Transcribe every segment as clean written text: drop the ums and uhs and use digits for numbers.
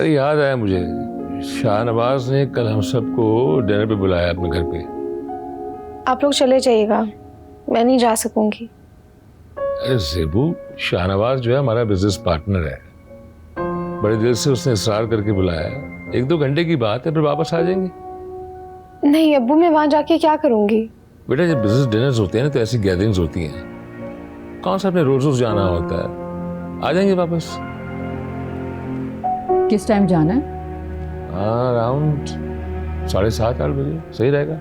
अरे याद आया मुझे, शाहनवाज ने कल हम सबको डिनर पे बुलाया अपने घर पे। आप लोग चले जाइएगा, मैं नहीं जा सकूंगी। अरे ज़ेबू, शाहनवाज जो है हमारा बिजनेस पार्टनर है, बड़े दिल से उसने इसरार करके बुलाया। 1-2 घंटे की बात है, फिर वापस आ जाएंगे। नहीं अब्बू, मैं वहां जाके क्या करूंगी? बेटा जब बिजनेस डिनर्स होते हैं ना तो ऐसी गैदरिंग्स होती हैं, कौन सा अपने रोज रोज जाना होता है। आ जाएंगे वापस। किस टाइम जाना है? हाँ, अराउंड 7:30-8 बजे सही रहेगा।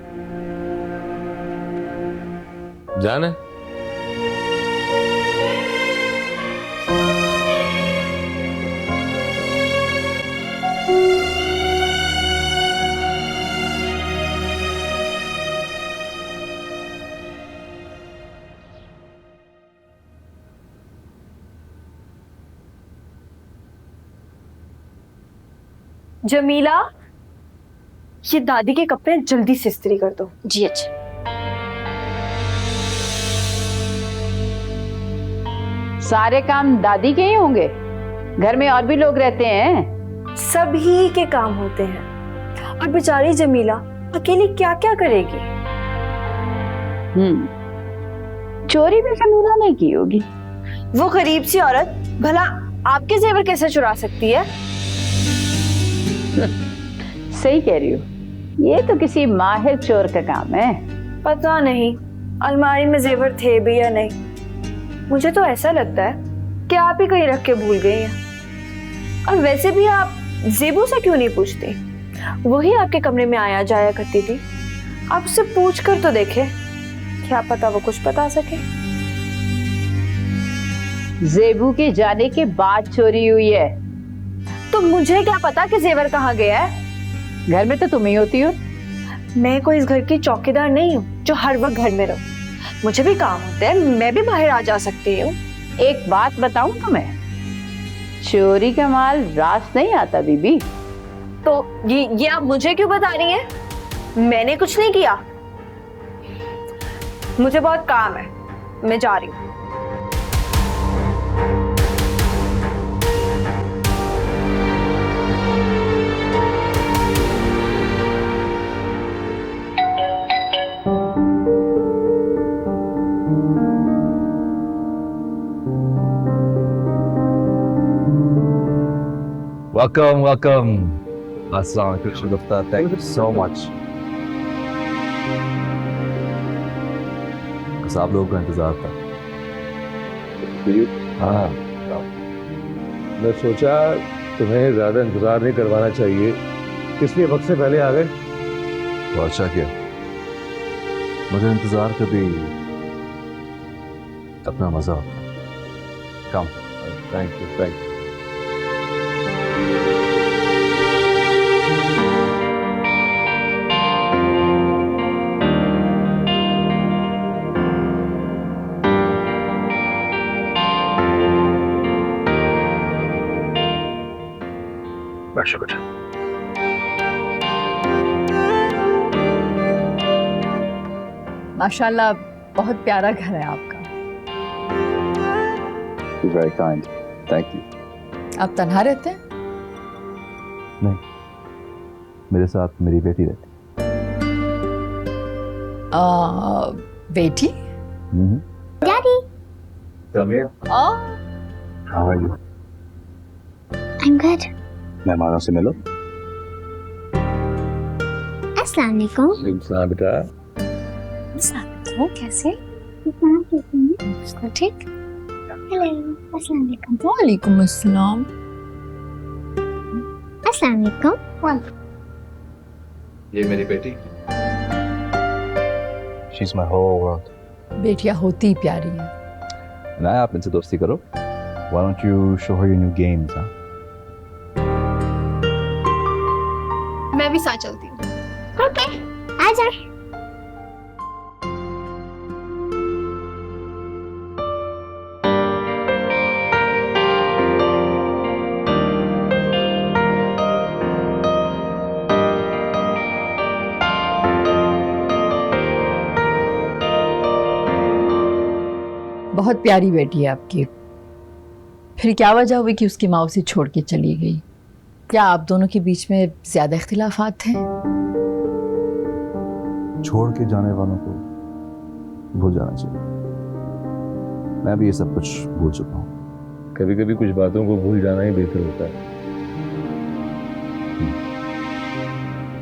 जाना है? जमीला, ये दादी के कपड़े जल्दी से इस्त्री कर दो। जी अच्छा। सारे काम दादी के ही होंगे? घर में और भी लोग रहते हैं। सभी के काम होते हैं और बेचारी जमीला अकेली क्या क्या करेगी। चोरी भी जमीला नहीं की होगी। वो गरीब सी औरत भला आपके जेवर कैसे चुरा सकती है? सही कह रही हो, ये तो किसी माहिर चोर का काम है। पता नहीं अलमारी में जेवर थे भी या नहीं, मुझे तो ऐसा लगता है कि आप ही कहीं रख के भूल गई हैं। और वैसे भी आप ज़ेबू से क्यों नहीं पूछती? वही आपके कमरे में आया जाया करती थी, आप उससे पूछ कर तो देखे, क्या पता वो कुछ बता सके। ज़ेबू के जाने के बाद चोरी हुई है। तो मुझे क्या पता कि जेवर कहाँ गया है? घर में तो तुम ही होती हो। मैं कोई इस घर की चौकीदार नहीं हूँ जो हर वक्त घर में रहूं। मुझे भी काम होते हैं, मैं भी बाहर आ जा सकती हूँ। एक बात बताऊं तुम्हें, चोरी का माल रास नहीं आता बीबी। तो ये आप मुझे क्यों बता रही हैं? मैंने कुछ नहीं किया। मुझे बहुत काम है, मैं जा रही हूँ। Welcome. Assalamu alaikum Shagufta. Thank you so much. बस आप लोगों का इंतजार था। हाँ, मैं सोचा तुम्हें ज्यादा इंतजार नहीं करवाना चाहिए, इसलिए वक्त से पहले आ गए। तो अच्छा किया, मुझे इंतजार का भी अपना मजा होता है। कम। Thank you. शुक्र। माशाल्लाह, बहुत प्यारा घर है आपका। You're very kind. Thank you. आप तन्हा रहते हैं? नहीं, मेरे साथ मेरी बेटी रहती। बेटी? Daddy, Come here. How are you? I'm good. मेहमानों से मिलो। अस्सलाम वालेकुम। सलाम बेटा। वो कैसे? ठीक। हेलो, अस्सलाम वालेकुम। वालेकुम अस्सलाम। अस्सलाम वालेकुम। ये मेरी बेटी। She's my whole world. बेटियां होती ही प्यारी हैं। ना आप इनसे दोस्ती करो। Why don't you show her your new games, huh? मैं भी साथ चलती हूँ। ओके, आजा। बहुत प्यारी बेटी है आपकी। फिर क्या वजह हुई कि उसकी माँ उसे छोड़ के चली गई? क्या आप दोनों के बीच में ज्यादा इख्तिलाफात थे? छोड़ के जाने वालों को भूल जाना चाहिए। मैं भी ये सब कुछ भूल चुका हूँ। कभी कभी कुछ बातों को भूल जाना ही बेहतर होता है।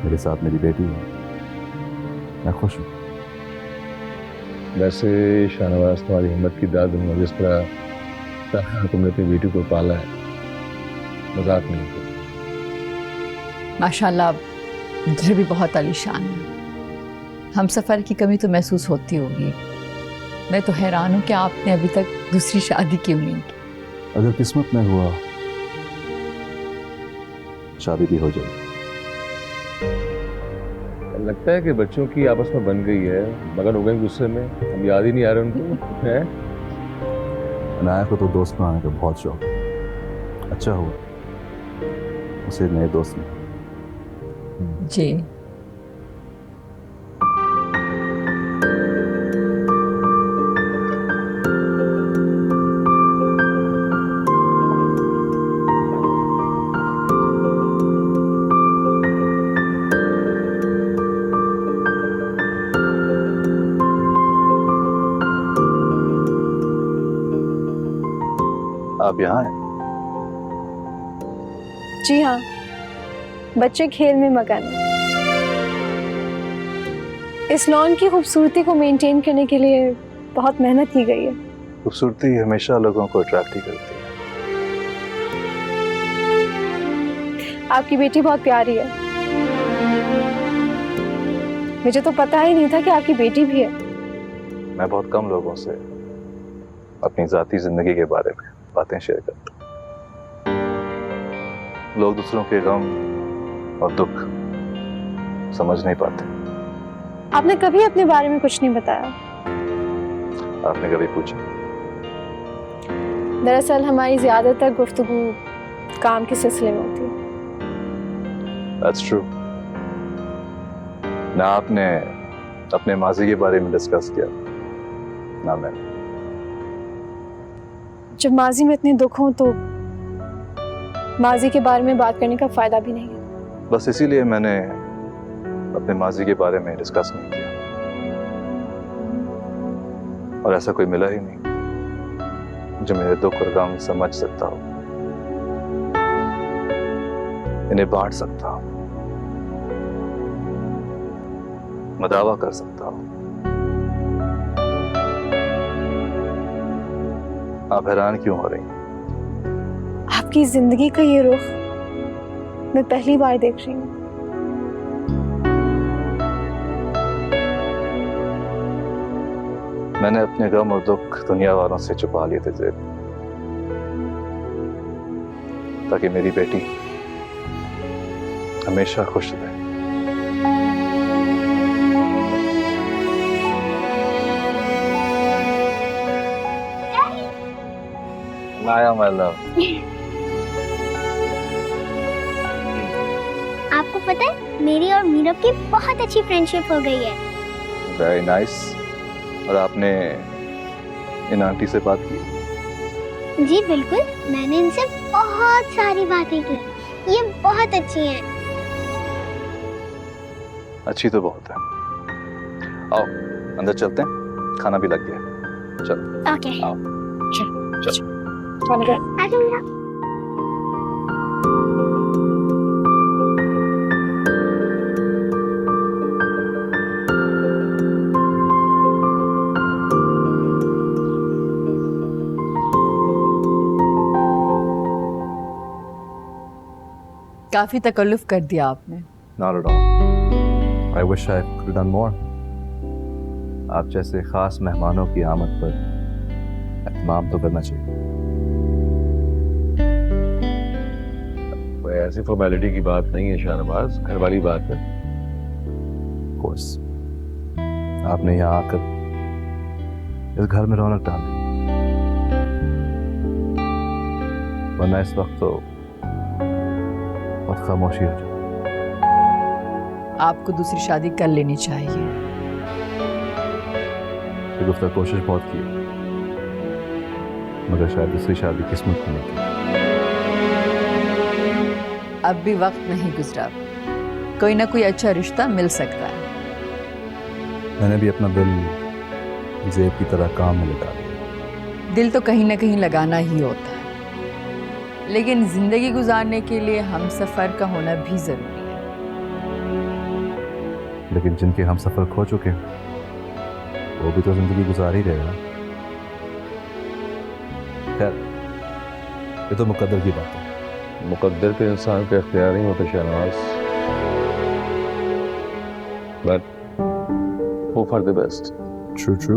मेरे साथ मेरी बेटी है, मैं खुश हूँ। वैसे शाहनवाज, तुम्हारी हिम्मत की दाद दूंगा, जिस तरह तुमने अपनी बेटी को पाला है, मजाक नहीं किया। माशाल्लाह घर भी बहुत आलीशान है। हम सफ़र की कमी तो महसूस होती होगी। मैं तो हैरान हूँ कि आपने अभी तक दूसरी शादी क्यों नहीं की। अगर किस्मत में हुआ शादी भी हो जाएगी। लगता है कि बच्चों की आपस में बन गई है, मगर हो गए गुस्से में, हम याद ही नहीं आ रहे उनको। है अनाया को तो दोस्त बनाने का बहुत शौक है। अच्छा हुआ उसे नए दोस्त मिले। जी आप यहाँ हैं? जी हाँ, बच्चे खेल में मगन हैं। इस लॉन की खूबसूरती को मेंटेन करने के लिए बहुत मेहनत की गई है। खूबसूरती हमेशा लोगों को अट्रैक्ट ही करती है। आपकी बेटी बहुत प्यारी है। मुझे तो पता ही नहीं था कि आपकी बेटी भी है। मैं बहुत कम लोगों से अपनी जाती जिंदगी के बारे में बातें शेयर करता हूँ। लोग दूसरों के गम और दुख समझ नहीं पाते। आपने कभी अपने बारे में कुछ नहीं बताया। आपने कभी पूछा? दरअसल हमारी ज्यादातर गुफ्तगू काम के सिलसिले में होती है। That's true. ना आपने अपने माजी के बारे में डिस्कस किया, ना मैंने। जब माजी में इतने दुख हों तो माजी के बारे में बात करने का फायदा भी नहीं है। बस इसीलिए मैंने अपने माजी के बारे में डिस्कस नहीं किया, और ऐसा कोई मिला ही नहीं जो मेरे दुख और गम समझ सकता हो, इन्हें बांट सकता हो, मदावा कर सकता हो। आप हैरान क्यों हो रही हैं? आपकी जिंदगी का ये रुख मैं पहली बार देख रही हूँ। मैंने अपने गम और दुख दुनिया वालों से छुपा लिए थे ज़ेब, ताकि मेरी बेटी हमेशा खुश रहे। नाया माय लव। आपको पता है मेरी और मीरब की बहुत अच्छी फ्रेंडशिप हो गई है। Very nice. और आपने इन आंटी से बात की? जी बिल्कुल, मैंने इनसे बहुत सारी बातें की। ये बहुत अच्छी हैं। अच्छी तो बहुत है। आओ अंदर चलते हैं, खाना भी लग गया। चलो ओके आओ। चलो आ जाओ मीरा। काफी तकल्लुफ कर दिया आपने। Not at all. I wish I could have done more. आप जैसे खास मेहमानों की आमद पर एहतमाम तो करना चाहिए। कोई ऐसी फॉर्मेलिटी की बात नहीं है शाहनवाज, घर वाली बात है। कोर्स आपने यहाँ आकर इस घर में रौनक डाल दी, वरना इस वक्त तो बहुत खामोशी हो जाए। आपको दूसरी शादी कर लेनी चाहिए। गुफ्ता कोशिश बहुत की, मगर शायद दूसरी शादी किस्मत में नहीं की। अब भी वक्त नहीं गुजरा, कोई ना कोई अच्छा रिश्ता मिल सकता है। मैंने भी अपना दिल ज़ेब की तरह काम में लगा दिया। दिल तो कहीं ना कहीं लगाना ही होता है, लेकिन जिंदगी गुजारने के लिए हम सफर का होना भी जरूरी है। लेकिन जिनके हम सफ़र खो चुके हैं वो भी तो जिंदगी गुजार ही रहेगा। खैर, ये तो मुकद्दर की बात है। मुकद्दर पे इंसान का इख्तियार नहीं होता Shahnawaz, but hope for the best. True true.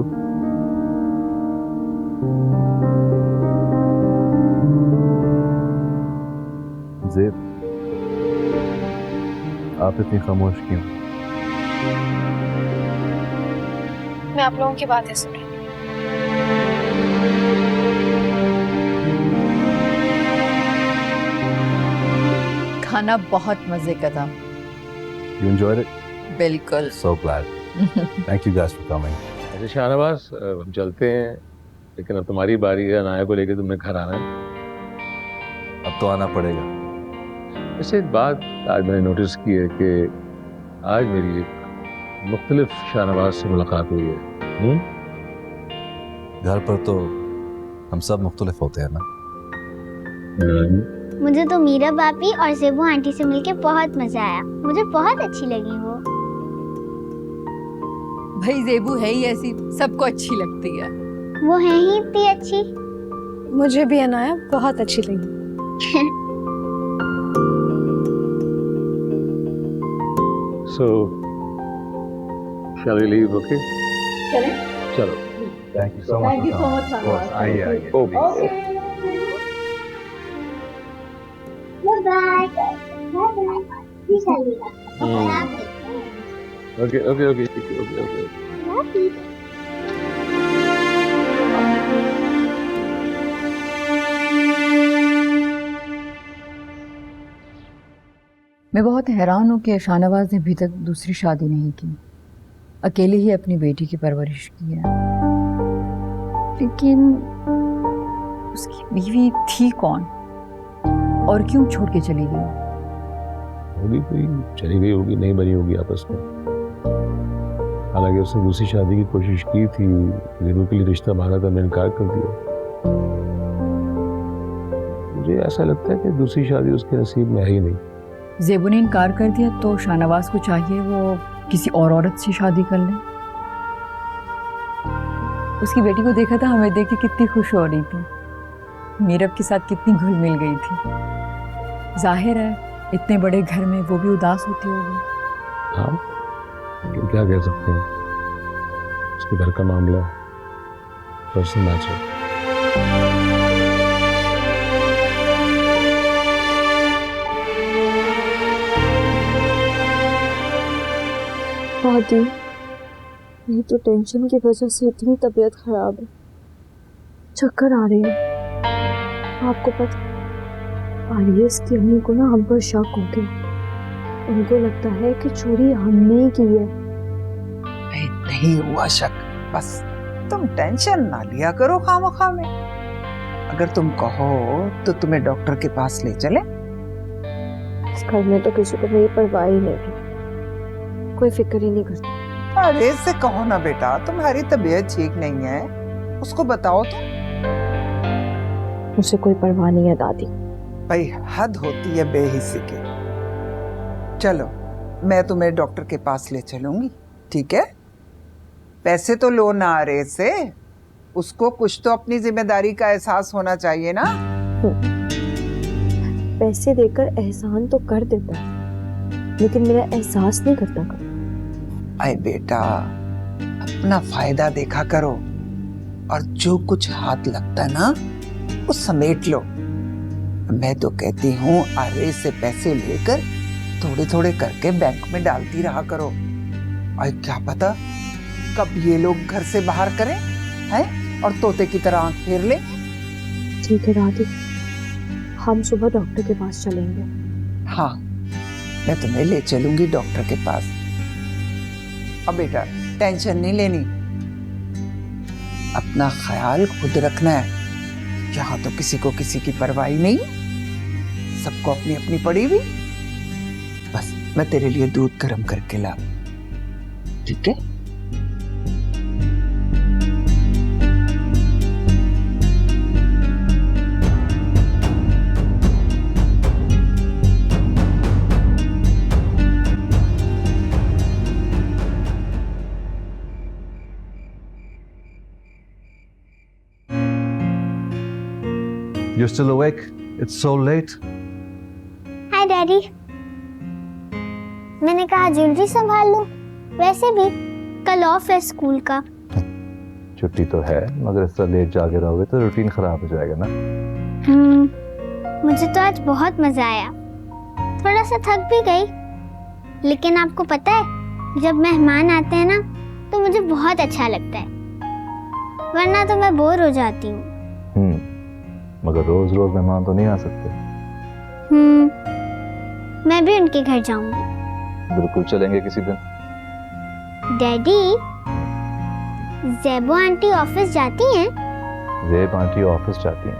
ज़ेब, आप इतनी खामोश क्यों? मैं आप लोगों की बातें सुन रही हूँ। खाना बहुत मजे का था। You enjoyed it? बिल्कुल। So glad. Thank you guys for coming. अच्छा शाहनवाज, हम चलते हैं, लेकिन अब तुम्हारी बारी है। अनाया को लेकर तुमने घर आना है। अब तो आना पड़ेगा। वैसे एक बात आज मैंने नोटिस की है कि आज मेरी एक मुख्तलिफ शाहनवाज से मुलाकात हुई है। घर पर तो हम सब मुख्तलिफ होते हैं ना। मुझे तो मीरा भाभी और ज़ेबू आंटी से मिलके बहुत मजा आया। मुझे बहुत अच्छी लगी वो। भाई ज़ेबू है ही ऐसी, सबको अच्छी लगती है। वो है ही इतनी अच्छी। मुझे भी अनाया बहुत अच्छी लगी। So, shall we leave? Okay? चलो। Thank you so much. आइए आइए। Bye Okay. मैं बहुत हैरान हूँ कि शाहनवाज ने अभी तक दूसरी शादी नहीं की, अकेले ही अपनी बेटी की परवरिश की है। लेकिन उसकी बीवी थी कौन और क्यों छोड़ के चली गई? होगी कोई, चली गई होगी, नहीं बनी होगी आपस में। हालांकि उसने दूसरी शादी की कोशिश की थी, ज़ेबू के लिए रिश्ता मांगा था, मैंने इनकार कर दिया। मुझे ऐसा लगता है कि दूसरी शादी उसके नसीब में है ही नहीं। ज़ेबू ने इनकार कर दिया तो शाहनवाज को चाहिए वो किसी और औरत से शादी कर ले। उसकी बेटी को देखा था, हमें देख के कितनी खुश हो रही थी, मीरब के साथ कितनी घुल मिल गई थी। जाहिर है इतने बड़े घर में वो भी उदास होती होगी। हाँ, लेकिन क्या कह सकते हैं, उसके घर का मामला है, पर्सनल मैच है। दादी, मेरी तो टेंशन की वजह से इतनी तबीयत खराब है, चक्कर आ रही है। आपको पता, आर्यस की अम्मी को ना हम पर शक हो गया। उनको लगता है कि चोरी हमने ही की है। नहीं हुआ शक, बस तुम टेंशन ना लिया करो खामखा में। अगर तुम कहो तो तुम्हें डॉक्टर के पास ले चले। इस घर में तो किसी को मेरी परवाह ही नहीं, कोई फिक्र ही नहीं करता। अरे से कहो ना बेटा, तुम्हारी तबीयत ठीक नहीं है, उसको बताओ तो। मुझे कोई परवाह नहीं है दादी। भाई हद होती है बेहिस्सी की। चलो मैं तुम्हें डॉक्टर के पास ले चलूंगी, ठीक है? पैसे तो लो ना अरे से, उसको कुछ तो अपनी जिम्मेदारी का एहसास होना चाहिए ना। पैसे देकर एहसान तो कर देता है, लेकिन मेरा एहसास नहीं करता कभी। अरे बेटा, अपना फायदा देखा करो और जो कुछ हाथ लगता है ना वो समेट लो। मैं तो कहती हूँ आर्य से पैसे लेकर थोड़े थोड़े करके बैंक में डालती रहा करो, और क्या पता कब ये लोग घर से बाहर करें हैं और तोते की तरह आंख फेर ले। ठीक है दादी, हम सुबह डॉक्टर के पास चलेंगे। हाँ, मैं तुम्हें ले चलूंगी डॉक्टर के पास। अब बेटा टेंशन नहीं लेनी, अपना ख्याल खुद रखना है। यहाँ तो किसी को किसी की परवाह नहीं, सबको अपनी अपनी पड़ी हुई। मैं तेरे लिए दूध गर्म करके ला, ठीक है? You're still awake? It's so late. Hi daddy. मैंने कहा ज्वेलरी संभाल लूं। वैसे भी कल ऑफ है स्कूल का। छुट्टी तो है, मगर इस तरह लेट जागे रहोगे तो रूटीन खराब हो जाएगा ना। मुझे तो आज बहुत मजा आया। थोड़ा सा थक भी गई, लेकिन आपको पता है जब मेहमान आते हैं ना तो मुझे बहुत अच्छा लगता है, वरना तो मैं बोर हो जाती हूँ। मगर रोज रोज मेहमान तो नहीं आ सकते। मैं भी उनके घर जाऊंगी। बिल्कुल चलेंगे किसी दिन। डैडी, ज़ेबो आंटी ऑफिस जाती हैं? ज़ेब आंटी ऑफिस जाती हैं,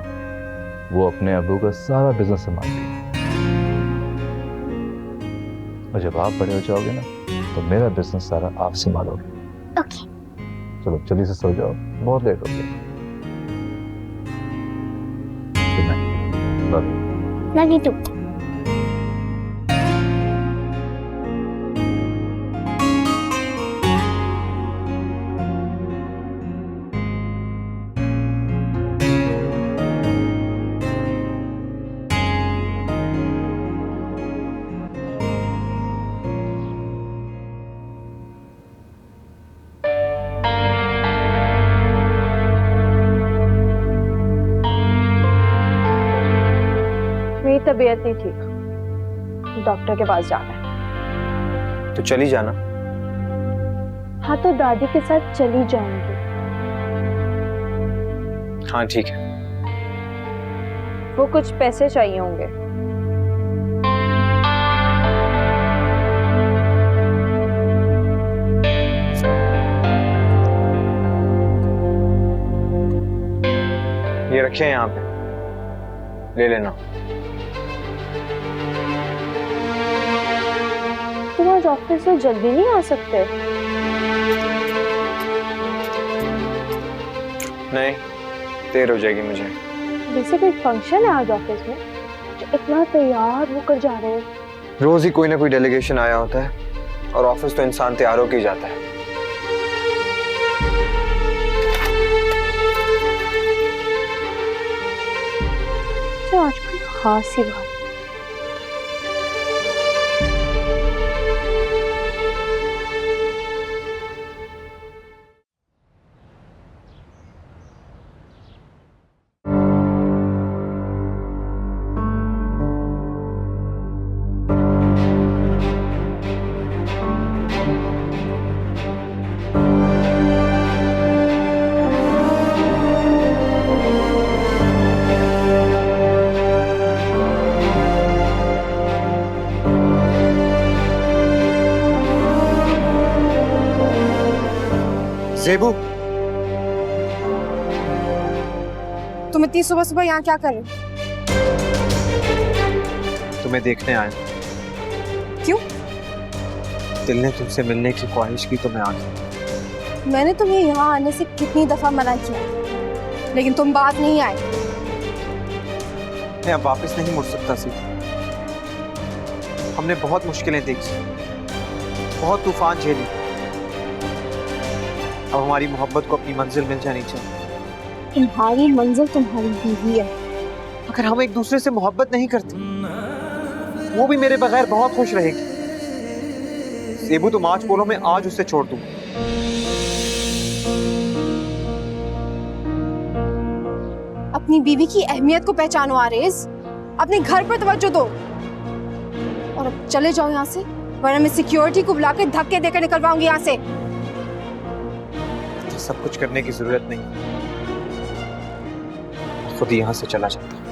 वो अपने अब्बू का सारा बिजनेस संभालती हैं। और जब आप बड़े हो जाओगे ना तो मेरा बिजनेस सारा आप संभालोगे। ओके। चलो जल्दी से सो जाओ, बहुत लेट हो गया। Good night. Love you. Love you too. मेरी तबीयत नहीं ठीक, डॉक्टर के पास जाना है। तो चली जाना। हाँ तो दादी के साथ चली जाऊंगी। हाँ ठीक है। वो कुछ पैसे चाहिए होंगे। ये रखे हैं यहाँ पे, ले लेना। तुम आज ऑफिस से जल्दी नहीं आ सकते? नहीं, देर हो जाएगी मुझे। वैसे कोई फंक्शन है आज ऑफिस में जो इतना तैयार होकर जा रहे हो? रोज ही कोई ना कोई डेलीगेशन आया होता है और ऑफिस तो इंसान तैयार होकर ही जाता है। आज कोई खास ही बात। ज़ेबू, तुम इतनी सुबह सुबह यहाँ क्या कर रहे हो? तुम्हें देखने आया। क्यों? दिल ने तुमसे मिलने की ख्वाहिश की तो मैं आ गया। मैंने तुम्हें यहाँ आने से कितनी दफा मना किया, लेकिन तुम बात नहीं आए। मैं अब वापस नहीं मुड़ सकता सी। हमने बहुत मुश्किलें देखी, बहुत तूफान झेली। अब हमारी मोहब्बत को अपनी मंजिल मिल जानी चाहिए। तुम्हारी मंजिल तुम्हारी बीवी है। अगर हम एक दूसरे से मोहब्बत नहीं करते, वो भी मेरे बगैर बहुत खुश रहेगी। ज़ेबू, तुम आज बोलो, मैं आज उसे छोड़ दूं। अपनी बीवी की अहमियत को पहचानो आरेज, अपने घर पर तवज्जो दो और अब चले जाओ यहाँ से, वरना मैं सिक्योरिटी को बुलाकर धक्के देकर निकलवाऊंगी यहाँ से। सब कुछ करने की जरूरत नहीं, खुद यहाँ से चला जाता।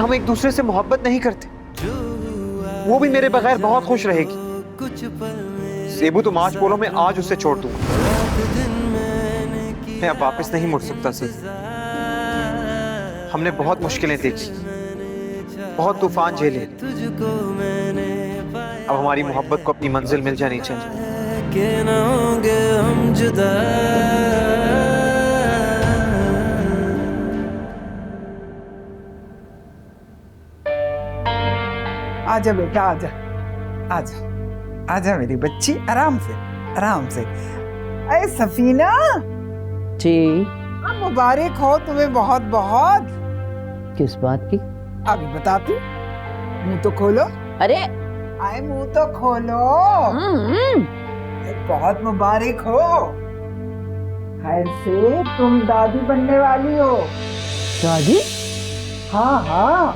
हम एक दूसरे से मोहब्बत नहीं करते, वो भी मेरे बगैर बहुत खुश रहेगी। ज़ेबू तुम आज बोलो, मैं आज उसे छोड़ दूंगा। मैं अब वापस नहीं मुड़ सकता ज़ेबू। हमने बहुत मुश्किलें देखी, बहुत तूफान झेले। अब हमारी मोहब्बत को अपनी मंजिल मिल जानी चाहिए। आजा बेटा, आजा आजा आजा मेरी बच्ची, आराम से आराम से। अरे सफीना जी, मुबारक हो तुम्हें बहुत बहुत। किस बात की? अभी बताती, मुंह तो खोलो। अरे आए मुंह तो खोलो। बहुत मुबारक हो, खैर से तुम दादी बनने वाली हो। दादी? हाँ हाँ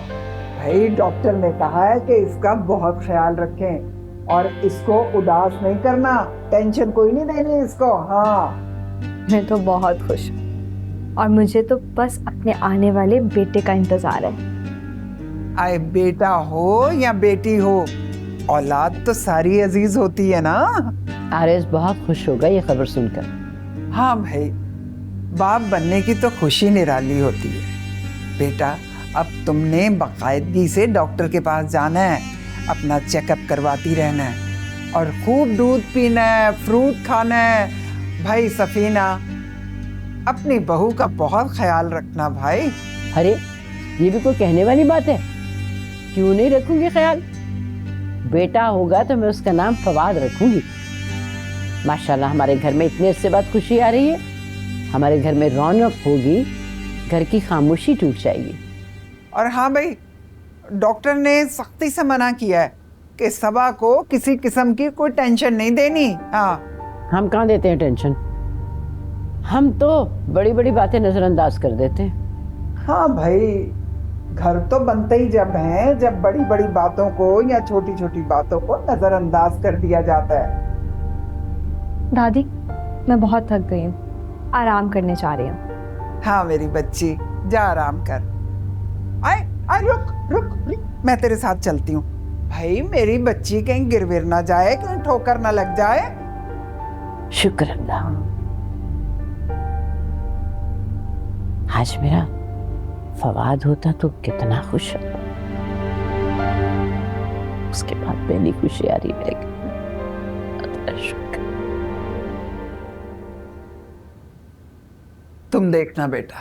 भाई, डॉक्टर ने कहा है कि इसका बहुत ख्याल रखें और इसको उदास नहीं करना, टेंशन कोई नहीं देनी इसको। हाँ मैं तो बहुत खुश हूँ और मुझे तो बस अपने आने वाले बेटे का इंतजार है। आए बेटा हो या बेटी हो, औलाद तो सारी अजीज होती है ना। आरिस बहुत खुश होगा ये खबर सुनकर। हाँ भाई, बाप बनने की तो खुशी निराली होती है। बेटा अब तुमने बाकायदगी से डॉक्टर के पास जाना है, अपना चेकअप करवाती रहना है और खूब दूध पीना है, फ्रूट खाना है। भाई सफीना, अपनी बहू का बहुत ख्याल रखना भाई। अरे ये भी कोई कहने वाली बात है? क्यों नहीं रखूंगी ख्याल? बेटा होगा तो मैं उसका नाम फवाद रखूंगी। माशाल्लाह हमारे घर में इतने से बाद खुशी आ रही है, हमारे घर में रौनक होगी, घर की खामोशी टूट जाएगी। और हाँ भाई, डॉक्टर ने सख्ती से मना किया है कि सबा को किसी किस्म की कोई टेंशन नहीं देनी। हाँ हम कहाँ देते हैं टेंशन, हम तो बड़ी बड़ी बातें नजरअंदाज कर देते हैं। हाँ भाई, घर तो बनते ही जब हैं जब बड़ी बड़ी बातों को या छोटी छोटी बातों को नजरअंदाज कर दिया जाता है। दादी, मैं बहुत थक गई हूँ, आराम करने जा रही हूँ। हाँ मेरी बच्ची, जा आराम कर। आए आए, रुक रुक रुक, मैं तेरे साथ चलती हूँ। भाई मेरी बच्ची कहीं गिर विर ना जाए, कहीं ठोकर ना लग जाए। शुक्र अल्लाह, आज मेरा फवाद होता तो कितना खुश होता। उसके बाद पहली खुशी आ रही मेरे घर। शुक्र। तुम देखना बेटा,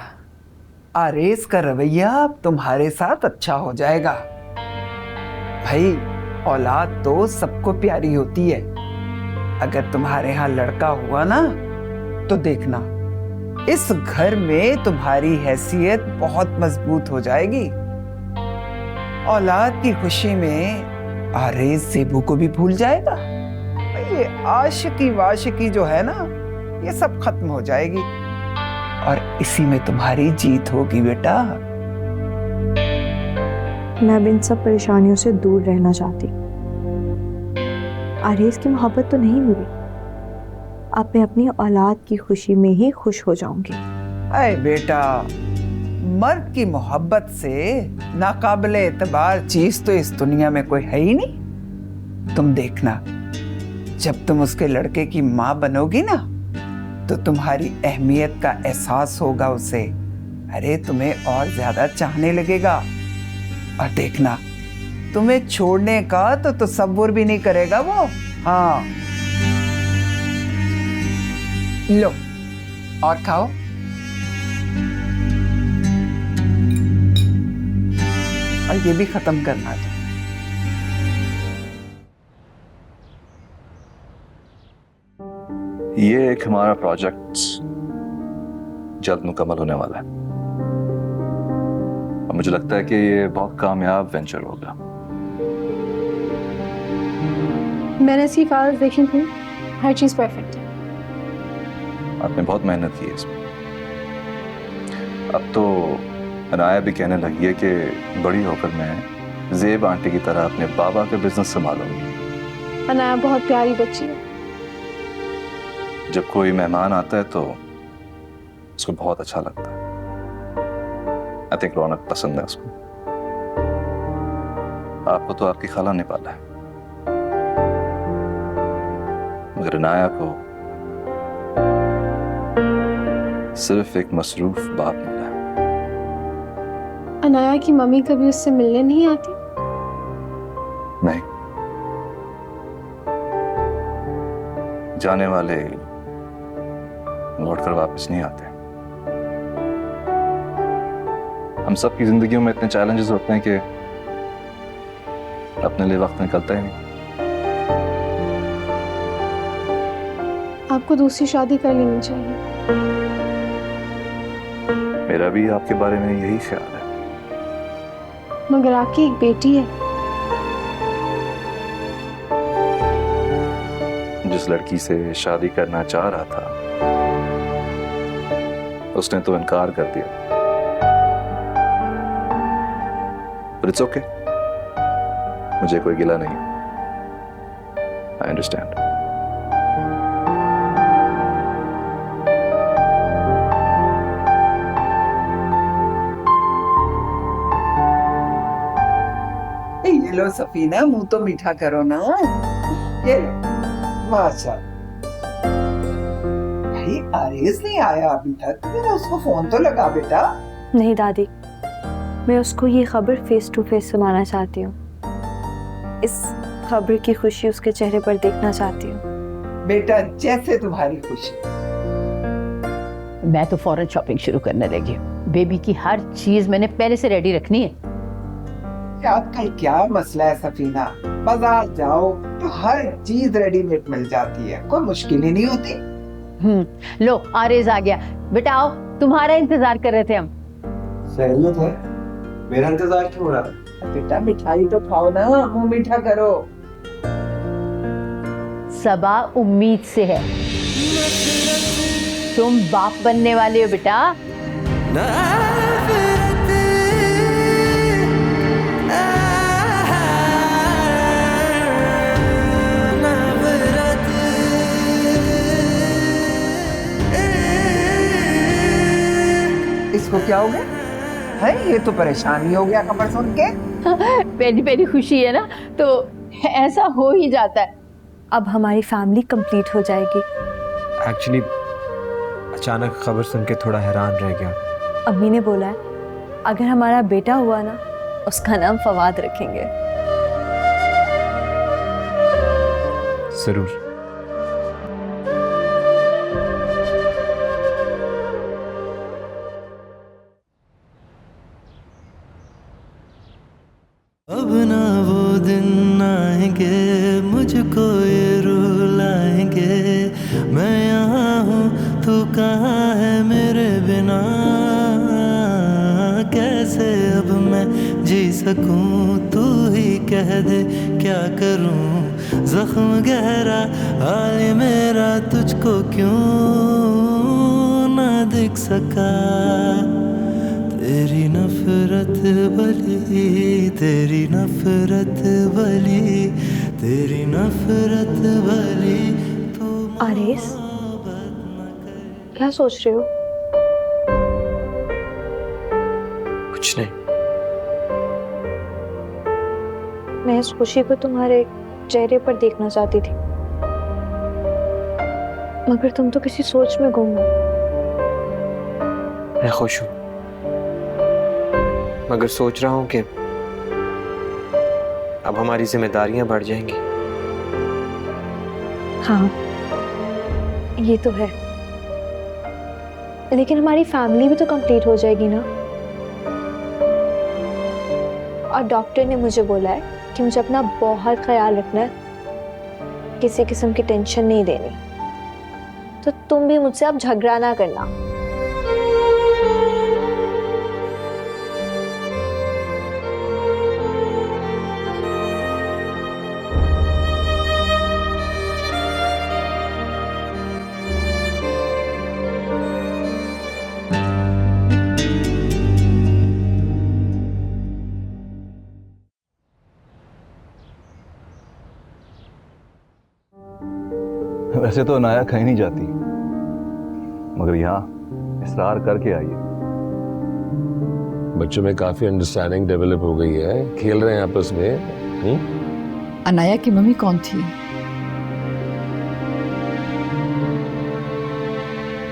आरेस का रवैया अब तुम्हारे साथ अच्छा हो जाएगा। भाई औलाद तो सबको प्यारी होती है, अगर तुम्हारे यहाँ लड़का हुआ ना तो देखना इस घर में तुम्हारी हैसियत बहुत मजबूत हो जाएगी। औलाद की खुशी में आरेस ज़ेबू को भी भूल जाएगा। ये आशिकी वाशिकी जो है ना, ये सब खत्म हो जाएगी और इसी में तुम्हारी जीत होगी बेटा। मैं अब इन सब परेशानियों से दूर रहना चाहती। आरेस की मोहब्बत तो नहीं मिली, अब मैं अपनी औलाद की खुशी में ही खुश हो जाऊंगी। अरे बेटा, मर्द की मोहब्बत से नाकाबिले एतबार चीज तो इस दुनिया में कोई है ही नहीं। तुम देखना, जब तुम उसके लड़के की माँ बनोगी ना तो तुम्हारी अहमियत का एहसास होगा उसे। अरे तुम्हें और ज्यादा चाहने लगेगा और देखना तुम्हें छोड़ने का तो तसव्वुर भी नहीं करेगा वो। हाँ लो और खाओ। और ये भी खत्म करना था। ये एक हमारा प्रोजेक्ट जल्द मुकम्मल होने वाला है और मुझे लगता है कि ये बहुत कामयाब वेंचर होगा। मैंने इसकी फाइल्स देखी थी, हर चीज़ परफेक्ट है। आपने बहुत मेहनत की है इसमें। अब तो अनाया भी कहने लगी है कि बड़ी होकर मैं ज़ेब आंटी की तरह अपने बाबा के बिजनेस संभालूंगी। अनाया बहुत प्यारी बच्ची है। जब कोई मेहमान आता है तो उसको बहुत अच्छा लगता है। आई थिंक रौनक पसंद है उसको। आपको तो आपकी खाला ने पाला है, मगर अनाया को सिर्फ एक मसरूफ बाप मिला है। अनाया की मम्मी कभी उससे मिलने नहीं आती? नहीं, जाने वाले लौट कर वापस नहीं आते। हम सब की जिंदगियों में इतने चैलेंजेस होते हैं कि अपने लिए वक्त निकलता ही नहीं। आपको दूसरी शादी कर लेनी चाहिए। मेरा भी आपके बारे में यही ख्याल है। मगर आपकी एक बेटी है। जिस लड़की से शादी करना चाह रहा था उसने तो इनकार कर दिया। But it's okay. मुझे कोई गिला नहीं। I understand. ये लो सफीना, मुंह तो मीठा करो ना। ये लो, माशाल्लाह। भाई आरिस नहीं आया अभी तक, मेरा उसको फोन तो लगा बेटा। नहीं दादी, मैं उसको ये खबर फेस टू फेस सुनाना चाहती हूँ। इस खबर की खुशी उसके चेहरे पर देखना चाहती हूँ। बेटा जैसे तुम्हारी खुशी। मैं तो फौरन शॉपिंग शुरू करने लगी हूँ। बेबी की हर चीज मैंने पहले से रेडी रखनी है। आजकल क्या मसला है सफीना, बाजार जाओ तो हर चीज रेडीमेड मिल जाती है, कोई मुश्किल ही नहीं होती। लो आरेज आ गया। बेटा आओ, तुम्हारा इंतजार कर रहे थे हम। सहूलियत है, मेरा इंतजार क्यों हो रहा है? बेटा मिठाई तो खाओ ना, मुंह मीठा करो। सबा उम्मीद से है। तुम बाप बनने वाले हो बेटा। इसको क्या हो गया है? ये तो परेशानी हो गया खबर सुन के। पहली पहली खुशी है ना, तो ऐसा हो ही जाता है। अब हमारी फैमिली कंप्लीट हो जाएगी। एक्चुअली अचानक खबर सुन के थोड़ा हैरान रह गया। अम्मी ने बोला है अगर हमारा बेटा हुआ ना, उसका नाम फवाद रखेंगे। जरूर। अब ना वो दिन आएंगे मुझको ये रुलाएंगे। मैं यहाँ हूँ तू कहाँ है मेरे बिना। कैसे अब मैं जी सकूँ तू ही कह दे क्या करूँ। जख्म गहरा हाल मेरा तुझको क्यों ना दिख सका। तेरी नफरत भली, तेरी नफरत भली, तेरी नफरत भली। आरेस, क्या सोच रहे हो? कुछ नहीं। मैं इस खुशी को तुम्हारे चेहरे पर देखना चाहती थी, मगर तुम तो किसी सोच में गुम हो। मैं खुश हूँ, मगर सोच रहा हूँ कि अब हमारी जिम्मेदारियां बढ़ जाएंगी। हाँ, ये तो है, लेकिन हमारी फैमिली भी तो कंप्लीट हो जाएगी ना। और डॉक्टर ने मुझे बोला है कि मुझे अपना बहुत ख्याल रखना है, किसी किस्म की टेंशन नहीं देनी। तो तुम भी मुझसे अब झगड़ा ना करना। वैसे तो अनाया कहीं नहीं जाती, मगर यहाँ इसरार करके आई है। बच्चों में काफी अंडरस्टैंडिंग डेवलप हो गई है, खेल रहे हैं आपस में। अनाया की मम्मी कौन थी?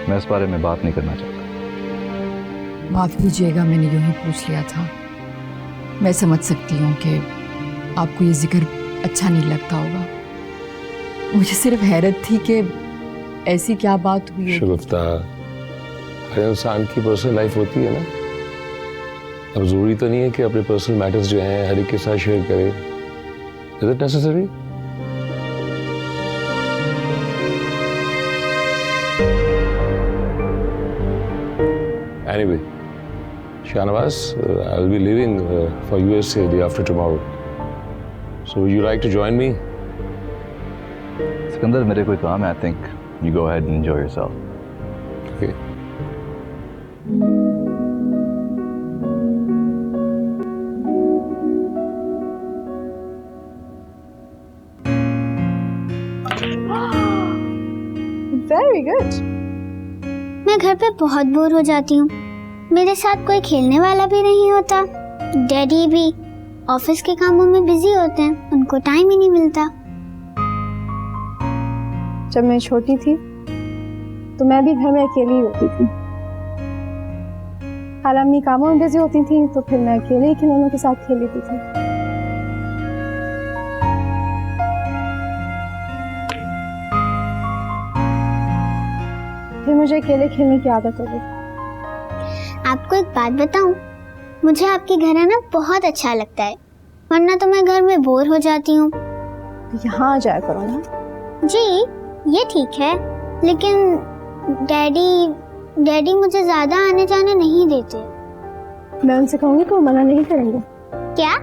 मैं इस बारे में बात नहीं करना चाहता। माफ कीजिएगा, मैंने यूं ही पूछ लिया था। मैं समझ सकती हूँ कि आपको ये जिक्र अच्छा नहीं लगता होगा। मुझे सिर्फ हैरत थी कि ऐसी क्या बात हुई है। शगुफ्ता, हर इंसान की पर्सनल लाइफ होती है ना। अब जरूरी तो नहीं है कि अपने पर्सनल मैटर्स जो हैं हर एक के साथ शेयर करे। Is it necessary? Anyway, Shahnawaz, I'll be leaving for USA day after tomorrow. So would you like to join me? Sikandar, मेरे कोई काम है। I think you go ahead and enjoy yourself. Okay. Very good. मैं घर पे बहुत bore हो जाती हूँ। मेरे साथ कोई खेलने वाला भी नहीं होता। डैडी भी ऑफिस के कामों में बिजी होते हैं, उनको टाइम ही नहीं मिलता। जब मैं छोटी थी तो मैं भी घर में अकेली ही होती थी। खाला अम्मी कामों में बिजी होती थी तो फिर मैं अकेले ही खिलौनों के साथ खेल लेती थी। फिर मुझे अकेले खेलने की आदत हो गई। आपको एक बात बताऊं, मुझे आपके घर आना बहुत अच्छा लगता है, वरना तो मैं घर में बोर हो जाती हूँ। यहाँ आ जाया करो ना। जी ये ठीक है, लेकिन डैडी मुझे ज्यादा आने जाने नहीं देते। मैं उनसे कहूँगी तो वो मना नहीं करेंगे। क्या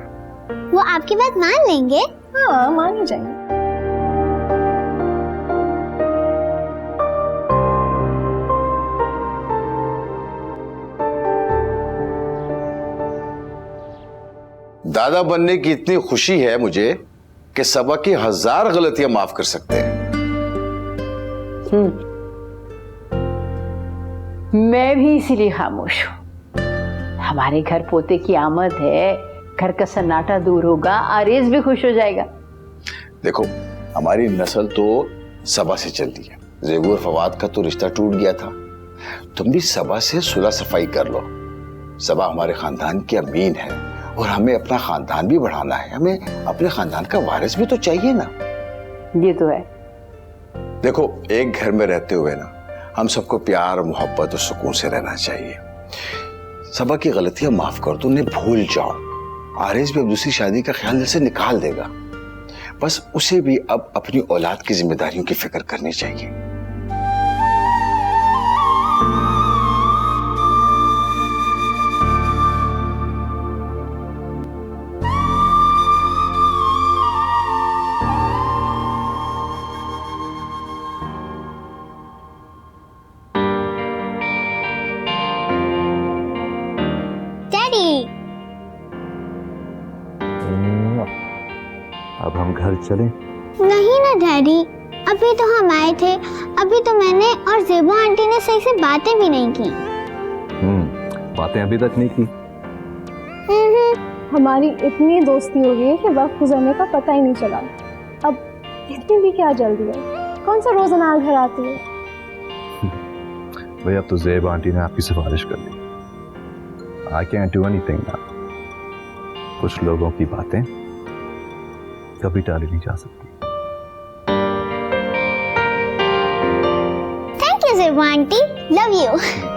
वो आपकी बात मान लेंगे? हाँ, मान ही जाएंगे। दादा बनने की इतनी खुशी है मुझे कि सबा की 1000 गलतियां माफ कर सकते हैं। मैं भी इसीलिए खामोश हूँ। हमारे घर पोते की आमद है, घर का सन्नाटा दूर होगा, आरेज भी खुश हो जाएगा। देखो, हमारी नस्ल तो सबा से चलती है। ज़ेबू और फवाद का तो रिश्ता टूट गया था। तुम भी सबा से सुलह सफाई कर लो। सबा हमारे खानदान की अमीन है और हमें अपना खानदान भी बढ़ाना है। हमें अपने खानदान का वारिस भी तो चाहिए ना। ये तो है। देखो, एक घर में रहते हुए ना हम सबको प्यार, मोहब्बत और सुकून से रहना चाहिए। सबा की गलतियां माफ कर दो, उन्हें भूल जाओ। आरिस भी अब दूसरी शादी का ख्याल दिल से निकाल देगा। बस उसे भी अब अपनी औलाद की जिम्मेदारियों की फिक्र करनी चाहिए। अब हम घर चलें? नहीं ना डैडी, अभी तो हम आए थे। अभी तो मैंने और ज़ेबू आंटी ने सही से बातें भी नहीं की। बातें अभी तक नहीं की? हमारी इतनी दोस्ती हो गई कि वक्त गुजरने का पता ही नहीं चला। अब इतनी भी क्या जल्दी है? कौन सा रोज अनार घर आती है? भाई, अब तो ज़ेब आंटी ने आपकी सिफारिश कर दी। I can't do anything now. कुछ लोगों की बातें कभी टाली नहीं जा सकती। Thank you Zebu aunty, love you.